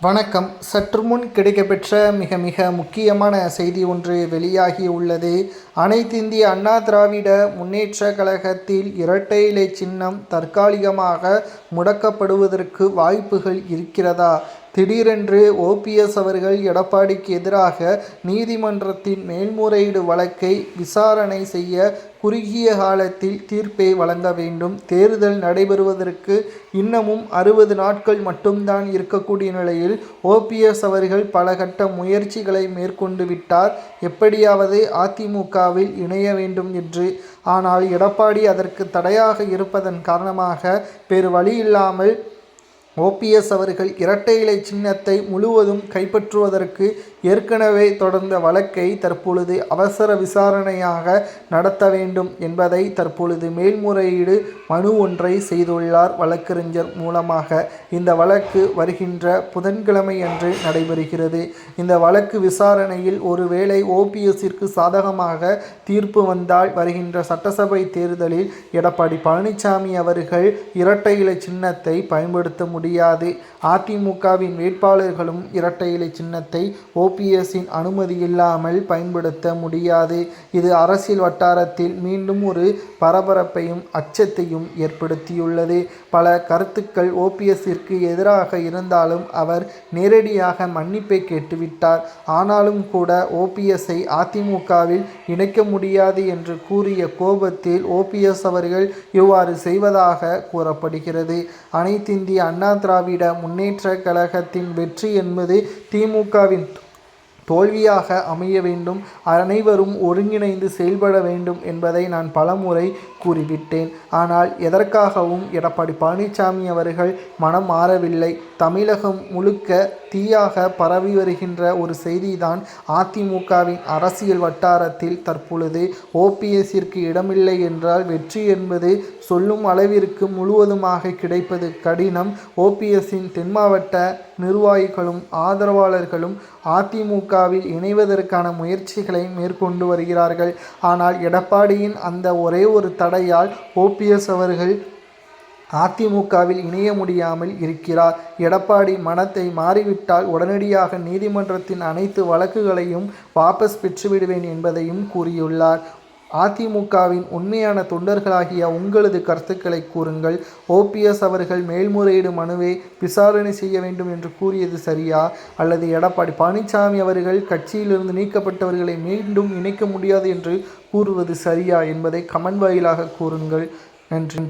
வணக்கம். சற்று முன் கிடைக்கப்பெற்ற மிக முக்கியமான செய்தி ஒன்று வெளியாகி உள்ளது. அனைத்திந்திய அண்ணா திராவிட முன்னேற்ற கழகத்தில் இரட்டை இலை சின்னம் தற்காலிகமாக முடக்கப்படுவதற்கு வாய்ப்புகள் இருக்கிறதா? திடீரென்று ஓபிஎஸ் அவர்கள் எடப்பாடிக்கு எதிராக நீதிமன்றத்தின் மேல்முறையீடு வழக்கை விசாரணை செய்ய குறுகிய காலத்தில் தீர்ப்பை வழங்க வேண்டும். தேர்தல் நடைபெறுவதற்கு இன்னமும் 60 நாட்கள் மட்டும்தான் இருக்கக்கூடிய நிலையில் ஓபிஎஸ் அவர்கள் பல கட்ட முயற்சிகளை மேற்கொண்டு விட்டார், எப்படியாவது அதிமுகவில் இணைய வேண்டும் என்று. ஆனால் எடப்பாடி அதற்கு தடையாக இருப்பதன் காரணமாக வேறு வழியில்லாமல் ஓபிஎஸ் அவர்கள் இரட்டை இலை சின்னத்தை முழுவதும் கைப்பற்றுவதற்கு ஏற்கனவே தொடர்ந்த வழக்கை தற்பொழுது அவசர விசாரணையாக நடத்த வேண்டும் என்பதை தற்பொழுது மேல்முறையீடு மனு ஒன்றை செய்துள்ளார் வழக்கறிஞர் மூலமாக. இந்த வழக்கு வருகின்ற புதன்கிழமை அன்று நடைபெறுகிறது. இந்த வழக்கு விசாரணையில் ஒருவேளை ஓபிஎஸ்ஸிற்கு சாதகமாக தீர்ப்பு வந்தால் வருகின்ற சட்டசபை தேர்தலில் எடப்பாடி பழனிசாமி அவர்கள் இரட்டை இலை சின்னத்தை பயன்படுத்த முடியாது. அதிமுகவின் வேட்பாளர்களும் இரட்டை இலை சின்னத்தை ஓபிஎஸ்ஸின் அனுமதி இல்லாமல் பயன்படுத்த முடியாது. இது அரசியல் வட்டாரத்தில் மீண்டும் ஒரு பரபரப்பையும் அச்சத்தையும் ஏற்படுத்தியுள்ளது. பல கருத்துக்கள் ஓபிஎஸ்ஸிற்கு எதிராக இருந்தாலும் அவர் நேரடியாக மன்னிப்பை கேட்டுவிட்டார். ஆனாலும் கூட ஓபிஎஸ்ஸை அதிமுகவில் இணைக்க முடியாது என்று கூறிய கோபத்தில் ஓபிஎஸ் அவர்கள் இவ்வாறு செய்வதாக கூறப்படுகிறது. அனைத்திந்திய அண்ணா திராவிட முன்னேற்ற கழகத்தின் வெற்றி என்பது திமுகவின் தோல்வியாக அமைய வேண்டும். அனைவரும் ஒருங்கிணைந்து செயல்பட வேண்டும் என்பதை நான் பலமுறை கூறிவிட்டேன். ஆனால் எதற்காகவும் எடப்பாடி பழனிசாமி அவர்கள் மனம் மாறவில்லை. தமிழகம் முழுக்க தீயாக பரவி வருகின்ற ஒரு செய்திதான் அதிமுகவின் அரசியல் வட்டாரத்தில் தற்பொழுது ஓபிஎஸ்ஸிற்கு இடமில்லை என்றால் வெற்றி என்பது சொல்லும் அளவிற்கு முழுவதுமாக கிடைப்பது கடினம். ஓபிஎஸ்ஸின் தென் மாவட்ட நிர்வாகிகளும் ஆதரவாளர்களும் அதிமுகவில் இணைவதற்கான முயற்சிகளை மேற்கொண்டு வருகிறார்கள். ஆனால் எடப்பாடியின் அந்த ஒரே ஒரு தடையால் ஓபிஎஸ் அவர்கள் அதிமுகவில் இணைய முடியாமல் இருக்கிறார். எடப்பாடி மனத்தை மாறிவிட்டால் உடனடியாக நீதிமன்றத்தின் அனைத்து வழக்குகளையும் வாபஸ் பெற்றுவிடுவேன் என்பதையும் கூறியுள்ளார். அதிமுகவின் உண்மையான தொண்டர்களாகிய உங்களது கருத்துக்களை கூறுங்கள். ஓபிஎஸ் அவர்கள் மேல்முறையீடு மனுவை விசாரணை செய்ய வேண்டும் என்று கூறியது சரியா, அல்லது எடப்பாடி பழனிசாமி அவர்கள் கட்சியிலிருந்து நீக்கப்பட்டவர்களை மீண்டும் இணைக்க முடியாது என்று கூறுவது சரியா என்பதை கமெண்ட் வாயிலாக கூறுங்கள். நன்றி.